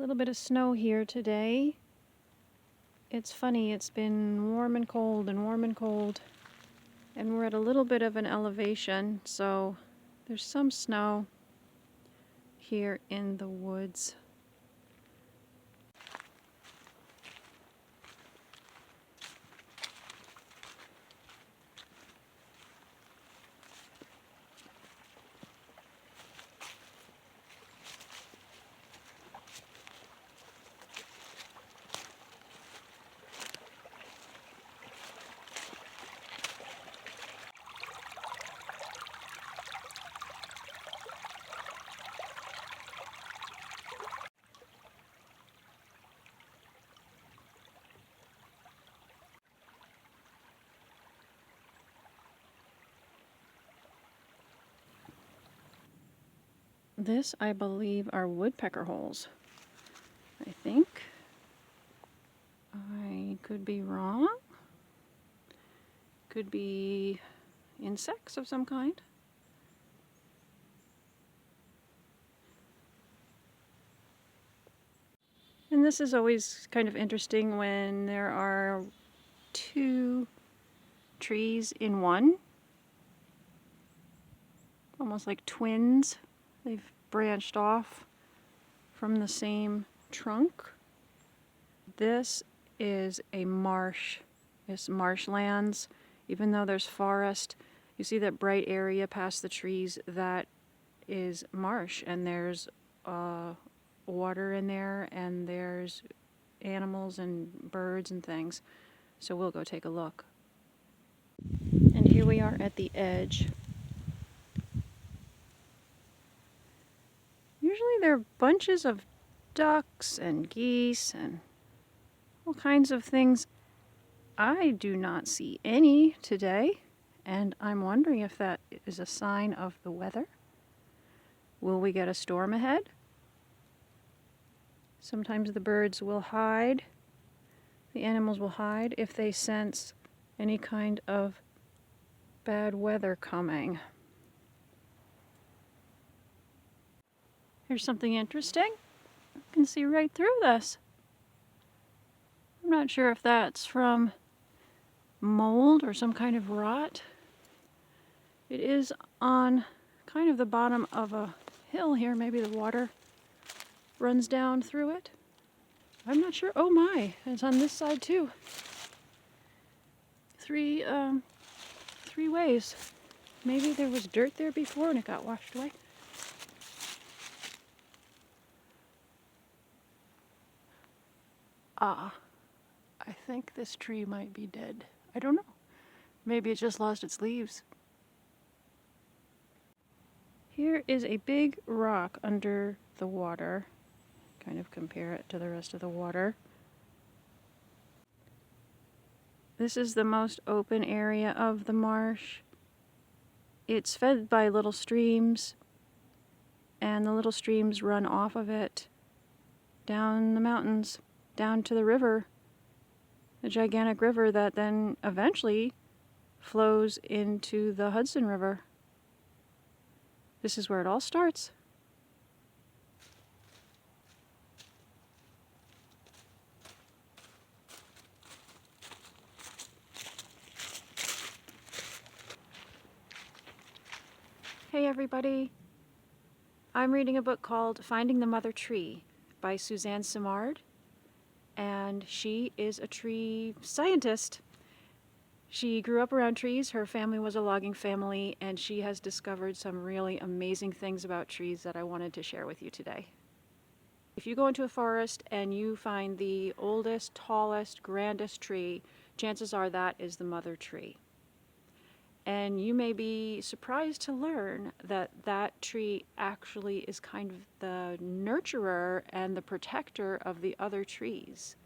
little bit of snow here today. It's funny, it's been warm and cold and warm and cold, and we're at a little bit of an elevation, so there's some snow here in the woods. This, I believe, are woodpecker holes. I think. I could be wrong. Could be insects of some kind. And this is always kind of interesting when there are two trees in one. Almost like twins. They've branched off from the same trunk. This is a marsh. It's marshlands. Even though there's forest, you see that bright area past the trees, that is marsh, and there's water in there, and there's animals and birds and things. So we'll go take a look. And here we are at the edge. Usually there are bunches of ducks and geese and all kinds of things. I do not see any today, and I'm wondering if that is a sign of the weather. Will we get a storm ahead? Sometimes the birds will hide, the animals will hide if they sense any kind of bad weather coming. Here's something interesting. You can see right through this. I'm not sure if that's from mold or some kind of rot. It is on kind of the bottom of a hill here. Maybe the water runs down through it. I'm not sure. Oh my, it's on this side too. Three ways. Maybe there was dirt there before and it got washed away. I think this tree might be dead. I don't know. Maybe it just lost its leaves. Here is a big rock under the water. Kind of compare it to the rest of the water. This is the most open area of the marsh. It's fed by little streams, and the little streams run off of it down the mountains, down to the river, a gigantic river that then eventually flows into the Hudson River. This is where it all starts. Hey everybody, I'm reading a book called Finding the Mother Tree by Suzanne Simard, and she is a tree scientist. She grew up around trees, her family was a logging family, and she has discovered some really amazing things about trees that I wanted to share with you today. If you go into a forest and you find the oldest, tallest, grandest tree, chances are that is the mother tree. And you may be surprised to learn that that tree actually is kind of the nurturer and the protector of the other trees.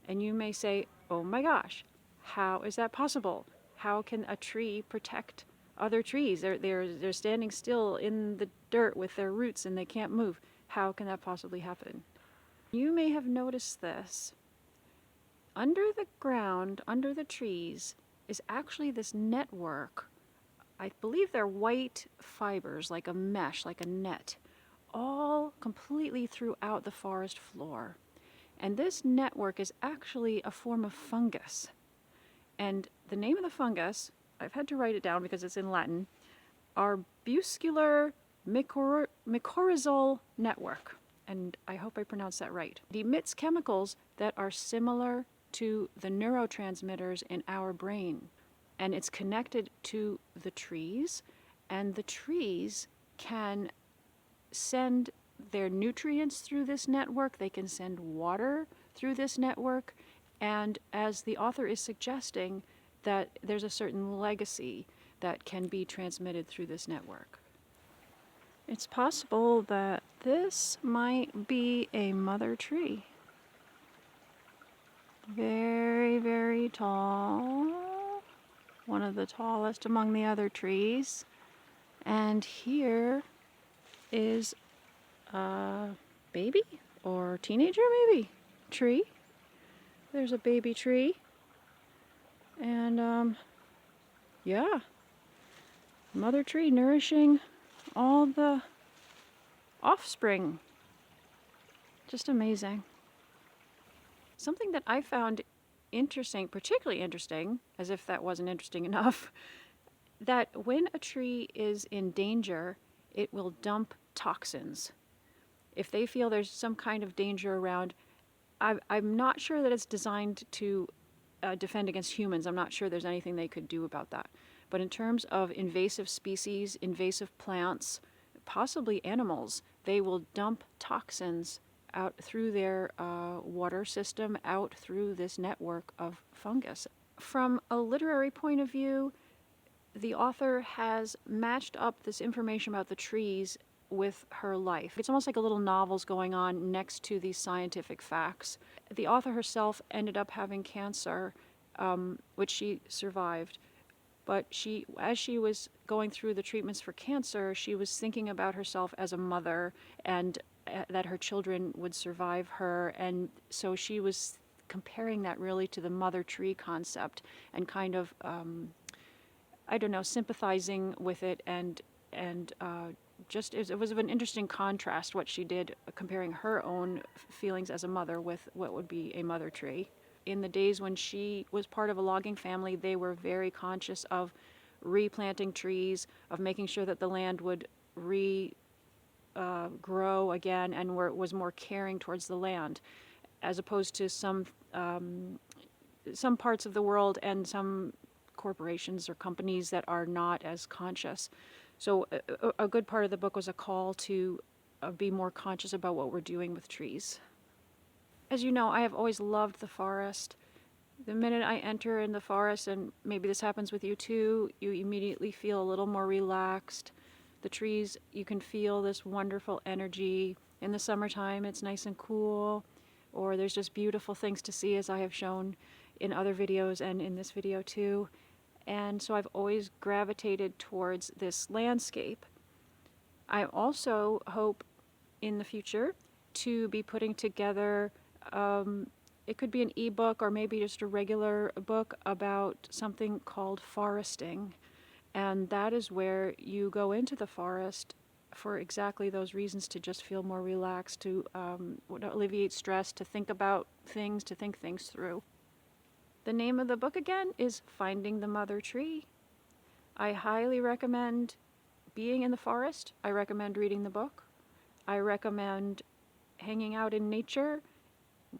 And you may say, oh my gosh, how is that possible? How can a tree protect other trees? They're standing still in the dirt with their roots and they can't move. How can that possibly happen? You may have noticed this. Under the ground, under the trees, is actually this network. I believe they're white fibers, like a mesh, like a net, all completely throughout the forest floor. And this network is actually a form of fungus. And the name of the fungus, I've had to write it down because it's in Latin, arbuscular mycorrhizal network. And I hope I pronounced that right. It emits chemicals that are similar to the neurotransmitters in our brain. And it's connected to the trees, and the trees can send their nutrients through this network, they can send water through this network, and as the author is suggesting, that there's a certain legacy that can be transmitted through this network. It's possible that this might be a mother tree. Very, very tall. One of the tallest among the other trees. And here is a baby or teenager maybe tree. There's a baby tree. And yeah, mother tree nourishing all the offspring. Just amazing. Something that I found interesting, particularly interesting, as if that wasn't interesting enough, that when a tree is in danger, it will dump toxins. If they feel there's some kind of danger around, I'm not sure that it's designed to defend against humans. I'm not sure there's anything they could do about that. But in terms of invasive species, invasive plants, possibly animals, they will dump toxins out through their water system, out through this network of fungus. From a literary point of view, the author has matched up this information about the trees with her life. It's almost like a little novel's going on next to these scientific facts. The author herself ended up having cancer, which she survived. But as she was going through the treatments for cancer, she was thinking about herself as a mother and that her children would survive her. And so she was comparing that really to the mother tree concept and kind of, I don't know, sympathizing with it and just it was an interesting contrast what she did, comparing her own feelings as a mother with what would be a mother tree. In the days when she was part of a logging family, they were very conscious of replanting trees, of making sure that the land would grow again and was more caring towards the land, as opposed to some parts of the world and some corporations or companies that are not as conscious. So a good part of the book was a call to be more conscious about what we're doing with trees. As you know, I have always loved the forest. The minute I enter in the forest, and maybe this happens with you too, you immediately feel a little more relaxed. The trees, you can feel this wonderful energy. In the summertime, it's nice and cool, or there's just beautiful things to see, as I have shown in other videos and in this video too. And so I've always gravitated towards this landscape. I also hope in the future to be putting together, it could be an ebook or maybe just a regular book about something called foresting. And that is where you go into the forest for exactly those reasons, to just feel more relaxed, to alleviate stress, to think about things, to think things through. The name of the book again is Finding the Mother Tree. I highly recommend being in the forest. I recommend reading the book. I recommend hanging out in nature,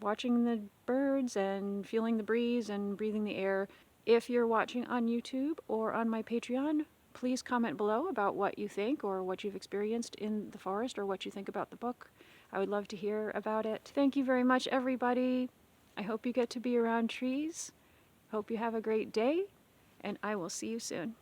watching the birds and feeling the breeze and breathing the air. If you're watching on YouTube or on my Patreon, please comment below about what you think or what you've experienced in the forest or what you think about the book. I would love to hear about it. Thank you very much, everybody. I hope you get to be around trees. Hope you have a great day, and I will see you soon.